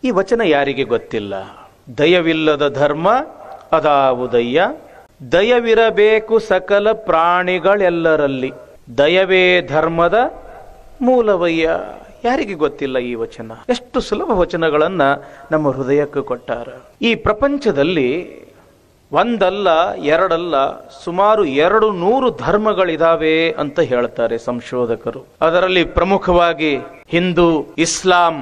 ಈ ವಚನ ಯಾರಿಗೆ ಗೊತ್ತಿಲ್ಲ? ದಯವಿಲ್ಲದ ಧರ್ಮ ಅದಾವುದಯ್ಯ, ದಯವಿರಬೇಕು ಸಕಲ ಪ್ರಾಣಿಗಳೆಲ್ಲರಲ್ಲಿ, ದಯವೇ ಧರ್ಮದ ಮೂಲವಯ್ಯ. ಯಾರಿಗೆ ಗೊತ್ತಿಲ್ಲ ಈ ವಚನ? ಎಷ್ಟು ಸುಲಭ ವಚನಗಳನ್ನ ನಮ್ಮ ಹೃದಯಕ್ಕೆ ಕೊಟ್ಟಾರ. ಈ ಪ್ರಪಂಚದಲ್ಲಿ ಒಂದಲ್ಲ ಎರಡಲ್ಲ ಸುಮಾರು 200 ಧರ್ಮಗಳಿದಾವೆ ಅಂತ ಹೇಳ್ತಾರೆ ಸಂಶೋಧಕರು. ಅದರಲ್ಲಿ ಪ್ರಮುಖವಾಗಿ ಹಿಂದೂ, ಇಸ್ಲಾಂ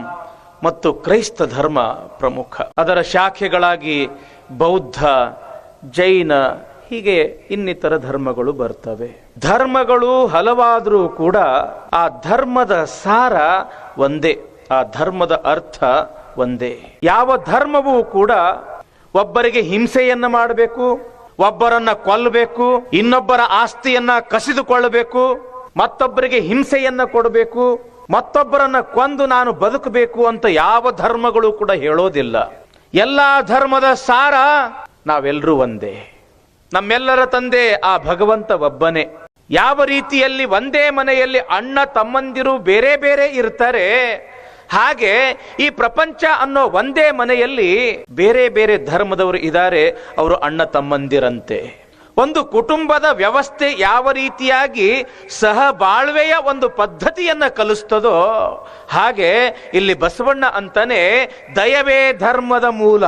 ಮತ್ತು ಕ್ರೈಸ್ತ ಧರ್ಮ ಪ್ರಮುಖ. ಅದರ ಶಾಖೆಗಳಾಗಿ ಬೌದ್ಧ, ಜೈನ, ಹೀಗೆ ಇನ್ನಿತರ ಧರ್ಮಗಳು ಬರ್ತವೆ. ಧರ್ಮಗಳು ಹಲವಾದರೂ ಕೂಡ ಆ ಧರ್ಮದ ಸಾರ ಒಂದೇ, ಆ ಧರ್ಮದ ಅರ್ಥ ಒಂದೇ. ಯಾವ ಧರ್ಮವೂ ಕೂಡ ಒಬ್ಬರಿಗೆ ಹಿಂಸೆಯನ್ನ ಮಾಡಬೇಕು, ಒಬ್ಬರನ್ನ ಕೊಲ್ಲಬೇಕು, ಇನ್ನೊಬ್ಬರ ಆಸ್ತಿಯನ್ನ ಕಸಿದುಕೊಳ್ಳಬೇಕು, ಮತ್ತೊಬ್ಬರಿಗೆ ಹಿಂಸೆಯನ್ನ ಕೊಡಬೇಕು, ಮತ್ತೊಬ್ಬರನ್ನ ಕೊಂದು ನಾನು ಬದುಕಬೇಕು ಅಂತ ಯಾವ ಧರ್ಮಗಳು ಕೂಡ ಹೇಳೋದಿಲ್ಲ. ಎಲ್ಲಾ ಧರ್ಮದ ಸಾರ ನಾವೆಲ್ಲರೂ ಒಂದೇ, ನಮ್ಮೆಲ್ಲರ ತಂದೆ ಆ ಭಗವಂತ ಒಬ್ಬನೇ. ಯಾವ ರೀತಿಯಲ್ಲಿ ಒಂದೇ ಮನೆಯಲ್ಲಿ ಅಣ್ಣ ತಮ್ಮಂದಿರು ಬೇರೆ ಬೇರೆ ಇರ್ತಾರೆ, ಹಾಗೆ ಈ ಪ್ರಪಂಚ ಅನ್ನೋ ಒಂದೇ ಮನೆಯಲ್ಲಿ ಬೇರೆ ಬೇರೆ ಧರ್ಮದವರು ಇದ್ದಾರೆ, ಅವರು ಅಣ್ಣ ತಮ್ಮಂದಿರಂತೆ. ಒಂದು ಕುಟುಂಬದ ವ್ಯವಸ್ಥೆ ಯಾವ ರೀತಿಯಾಗಿ ಸಹಬಾಳ್ವೆಯ ಒಂದು ಪದ್ಧತಿಯನ್ನ ಕಲಿಸ್ತದೋ ಹಾಗೆ ಇಲ್ಲಿ ಬಸವಣ್ಣ ಅಂತಾನೆ ದಯವೇ ಧರ್ಮದ ಮೂಲ.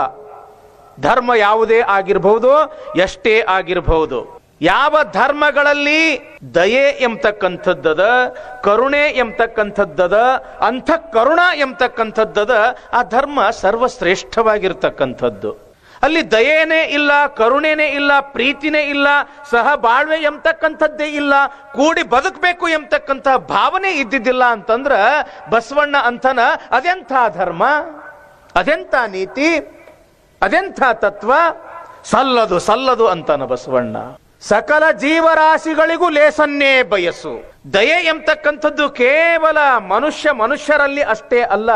ಧರ್ಮ ಯಾವುದೇ ಆಗಿರಬಹುದು, ಎಷ್ಟೇ ಆಗಿರಬಹುದು, ಯಾವ ಧರ್ಮಗಳಲ್ಲಿ ದಯೆ ಎಂಬತಕ್ಕಂಥದ್ದದ, ಕರುಣೆ ಎಂಬತಕ್ಕಂಥದ್ದದ, ಅಂತಃಕರುಣ ಎಂಬತಕ್ಕಂಥದ್ದದ, ಆ ಧರ್ಮ ಸರ್ವಶ್ರೇಷ್ಠವಾಗಿರ್ತಕ್ಕಂಥದ್ದು. ಅಲ್ಲಿ ದಯೆನೇ ಇಲ್ಲ, ಕರುಣೆನೇ ಇಲ್ಲ, ಪ್ರೀತಿನೇ ಇಲ್ಲ, ಸಹಬಾಳ್ವೆ ಎಂಬತಕ್ಕಂಥದ್ದೇ ಇಲ್ಲ, ಕೂಡಿ ಬದುಕಬೇಕು ಎಂಬತಕ್ಕಂಥ ಭಾವನೆ ಇದ್ದಿದ್ದಿಲ್ಲ ಅಂತಂದ್ರ ಬಸವಣ್ಣ ಅಂತನ ಅದೆಂಥ ಧರ್ಮ, ಅದೆಂಥ ನೀತಿ, ಅದೆಂಥ ತತ್ವ, ಸಲ್ಲದು ಸಲ್ಲದು ಅಂತಾನ ಬಸವಣ್ಣ. ಸಕಲ ಜೀವರಾಶಿಗಳಿಗೂ ಲೇಸನ್ನೇ ಬಯಸು. ದಯೆ ಎಂಬತಕ್ಕಂಥದ್ದು ಕೇವಲ ಮನುಷ್ಯರಲ್ಲಿ ಅಷ್ಟೇ ಅಲ್ಲ,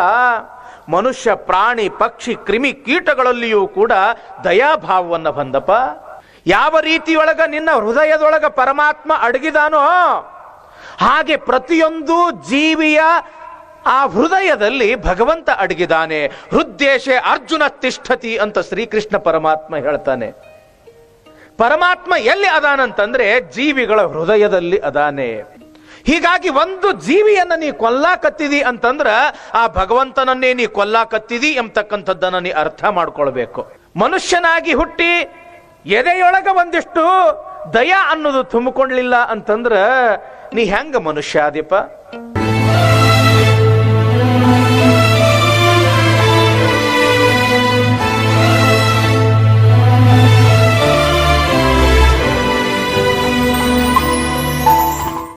ಮನುಷ್ಯ, ಪ್ರಾಣಿ, ಪಕ್ಷಿ, ಕ್ರಿಮಿ, ಕೀಟಗಳಲ್ಲಿಯೂ ಕೂಡ ದಯಾಭಾವವನ್ನು ಬಂದಪ್ಪ. ಯಾವ ರೀತಿಯೊಳಗ ನಿನ್ನ ಹೃದಯದೊಳಗ ಪರಮಾತ್ಮ ಅಡಗಿದಾನೋ ಹಾಗೆ ಪ್ರತಿಯೊಂದು ಜೀವಿಯ ಆ ಹೃದಯದಲ್ಲಿ ಭಗವಂತ ಅಡಗಿದಾನೆ. ಹೃದ್ದೇಶ ಅರ್ಜುನ ತಿಷ್ಠತಿ ಅಂತ ಶ್ರೀಕೃಷ್ಣ ಪರಮಾತ್ಮ ಹೇಳ್ತಾನೆ. ಪರಮಾತ್ಮ ಎಲ್ಲಿ ಅದಾನಂತಂದ್ರೆ ಜೀವಿಗಳ ಹೃದಯದಲ್ಲಿ ಅದಾನೆ. ಹೀಗಾಗಿ ಒಂದು ಜೀವಿಯನ್ನ ನೀ ಕೊಲ್ಲಾಕತ್ತಿದಿ ಅಂತಂದ್ರ ಆ ಭಗವಂತನನ್ನೇ ನೀ ಕೊಲ್ಲಾಕತ್ತಿದಿ ಎಂಬತಕ್ಕಂಥದ್ದನ್ನ ನೀ ಅರ್ಥ ಮಾಡ್ಕೊಳ್ಬೇಕು. ಮನುಷ್ಯನಾಗಿ ಹುಟ್ಟಿ ಎದೆಯೊಳಗ ಒಂದಿಷ್ಟು ದಯಾ ಅನ್ನೋದು ತುಂಬಿಕೊಳ್ಳಿಲ್ಲ ಅಂತಂದ್ರ ನೀ ಹೆಂಗ ಮನುಷ್ಯ ಆದಿಪ?